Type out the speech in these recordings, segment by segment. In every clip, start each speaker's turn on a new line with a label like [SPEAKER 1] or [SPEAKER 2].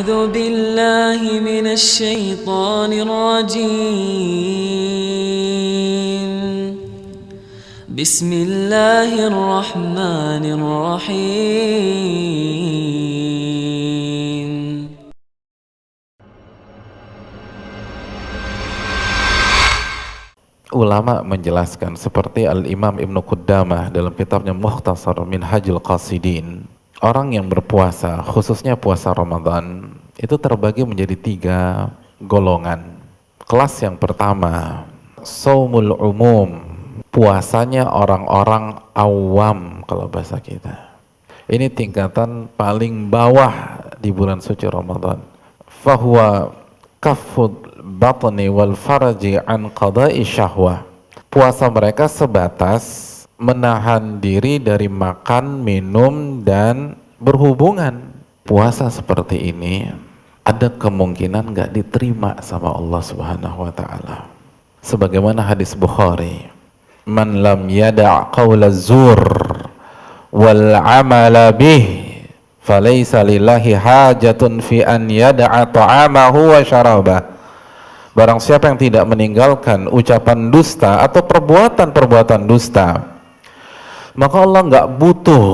[SPEAKER 1] أعوذ بالله من الشيطان الرجيم بسم الله الرحمن الرحيم
[SPEAKER 2] Ulama menjelaskan seperti Al-Imam Ibnu Qudamah dalam kitabnya Mukhtasar Minhajul Qasidin, orang yang berpuasa, khususnya puasa Ramadan, itu terbagi menjadi 3 golongan. Kelas yang pertama, Shaumul Umum, puasanya orang-orang awam kalau bahasa kita. Ini tingkatan paling bawah di bulan suci Ramadan. Fahuwa kafud batni wal faraji an qada'i syahwah. Puasa mereka sebatas menahan diri dari makan, minum, dan berhubungan. Puasa seperti ini ada kemungkinan gak diterima sama Allah Subhanahu wa ta'ala. Sebagaimana hadis Bukhari, man lam yada' qawla zur wal amala bih falaysa lillahi hajatun fi an yada'a ta'amahu wa syarabah. Barang siapa yang tidak meninggalkan ucapan dusta atau perbuatan-perbuatan dusta, maka Allah nggak butuh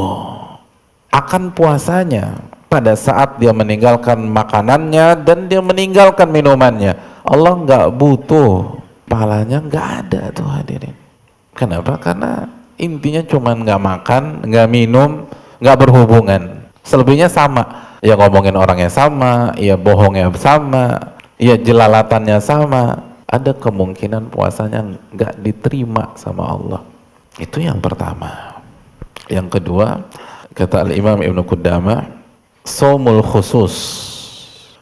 [SPEAKER 2] akan puasanya pada saat dia meninggalkan makanannya dan dia meninggalkan minumannya. Allah nggak butuh, pahalanya nggak ada tuh hadirin. Kenapa? Karena intinya cuma nggak makan, nggak minum, nggak berhubungan. Selebihnya sama, ya ngomongin orangnya sama, ya bohongnya sama, ya jelalatannya sama. Ada kemungkinan puasanya nggak diterima sama Allah. Itu yang pertama. Yang kedua, kata Al-Imam Ibnu Qudamah, shaumul khusus,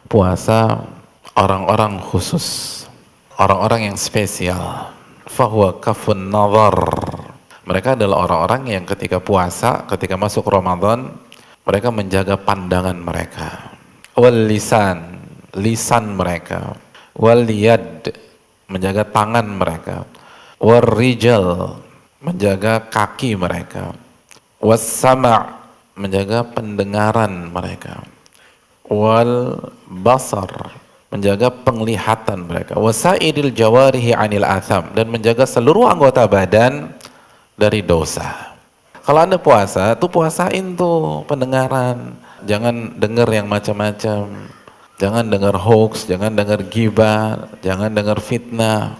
[SPEAKER 2] puasa orang-orang khusus, orang-orang yang spesial. Fahuwa kafun nazar, mereka adalah orang-orang yang ketika puasa, ketika masuk Ramadan, mereka menjaga pandangan mereka. Wal lisan, lisan mereka. Wal yad, menjaga tangan mereka. Wal rijal, menjaga kaki mereka. Was sama', menjaga pendengaran mereka. Wal basar, menjaga penglihatan mereka. Wasaidil jawarihi anil atham, dan menjaga seluruh anggota badan dari dosa. Kalau Anda puasa, tuh puasain tuh pendengaran. Jangan dengar yang macam-macam. Jangan dengar hoax, jangan dengar ghibah, jangan dengar fitnah.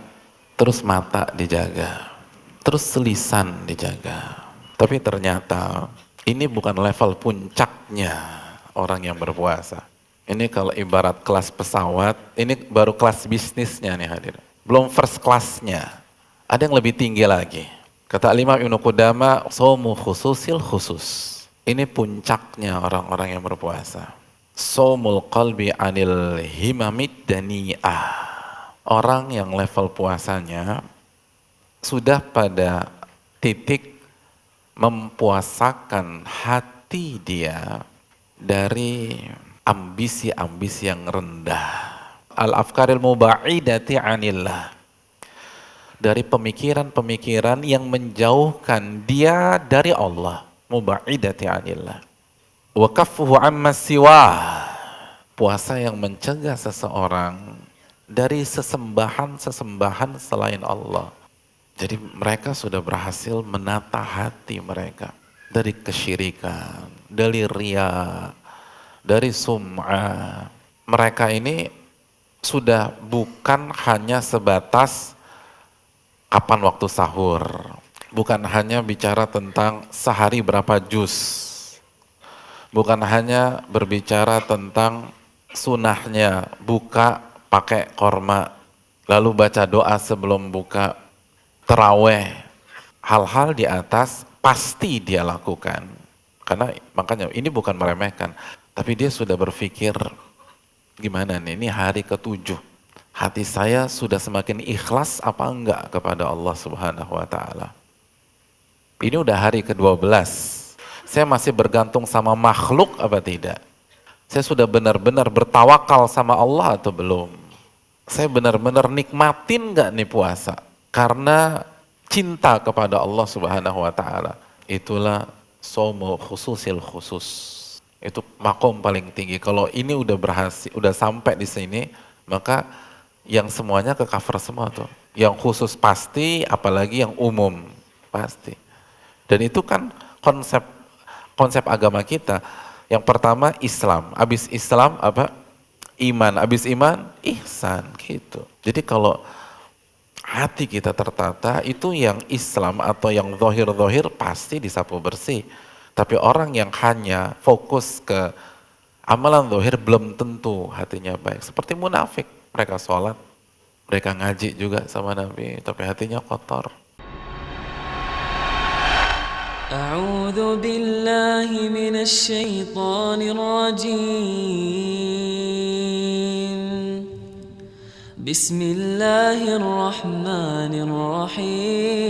[SPEAKER 2] Terus mata dijaga. Terus lisan dijaga. Tapi ternyata ini bukan level puncaknya orang yang berpuasa. Ini kalau ibarat kelas pesawat, ini baru kelas bisnisnya nih hadir. Belum first class-nya. Ada yang lebih tinggi lagi. Kata Imam Ibnu Qudamah, shaumu khususil khusus. Ini puncaknya orang-orang yang berpuasa. Shaumul qalbi anil himamid dani'ah. Orang yang level puasanya sudah pada titik mempuasakan hati dia dari ambisi-ambisi yang rendah. Al-afkaril muba'idati anillah, dari pemikiran-pemikiran yang menjauhkan dia dari Allah. Muba'idati anillah. Wa kaffuhu amma siwah, puasa yang mencegah seseorang dari sesembahan-sesembahan selain Allah. Jadi mereka sudah berhasil menata hati mereka dari kesyirikan, dari riya, dari sum'ah. Mereka ini sudah bukan hanya sebatas kapan waktu sahur, bukan hanya bicara tentang sehari berapa juz, bukan hanya berbicara tentang sunahnya buka pakai korma, lalu baca doa sebelum buka, terawih. Hal-hal di atas pasti dia lakukan. Karena makanya ini bukan meremehkan, tapi dia sudah berpikir, gimana nih, ini hari ke-7. Hati saya sudah semakin ikhlas apa enggak kepada Allah Subhanahu wa ta'ala. Ini udah hari ke-12. Saya masih bergantung sama makhluk apa tidak? Saya sudah benar-benar bertawakal sama Allah atau belum? Saya benar-benar nikmatin enggak nih puasa? Karena cinta kepada Allah Subhanahu wa ta'ala. Itulah shaumu khususil khusus. Itu makom paling tinggi. Kalau ini udah berhasil, udah sampai di sini, maka yang semuanya ke cover semua tuh. Yang khusus pasti, apalagi yang umum pasti. Dan itu kan konsep agama kita. Yang pertama Islam, habis Islam apa? Iman, habis iman ihsan gitu. Jadi kalau hati kita tertata, itu yang Islam atau yang zohir-zohir pasti disapu bersih. Tapi orang yang hanya fokus ke amalan zohir belum tentu hatinya baik. Seperti munafik, mereka sholat, mereka ngaji juga sama Nabi, tapi hatinya kotor.
[SPEAKER 1] أعوذ بالله من الشيطان الرجيم بسم الله الرحمن الرحيم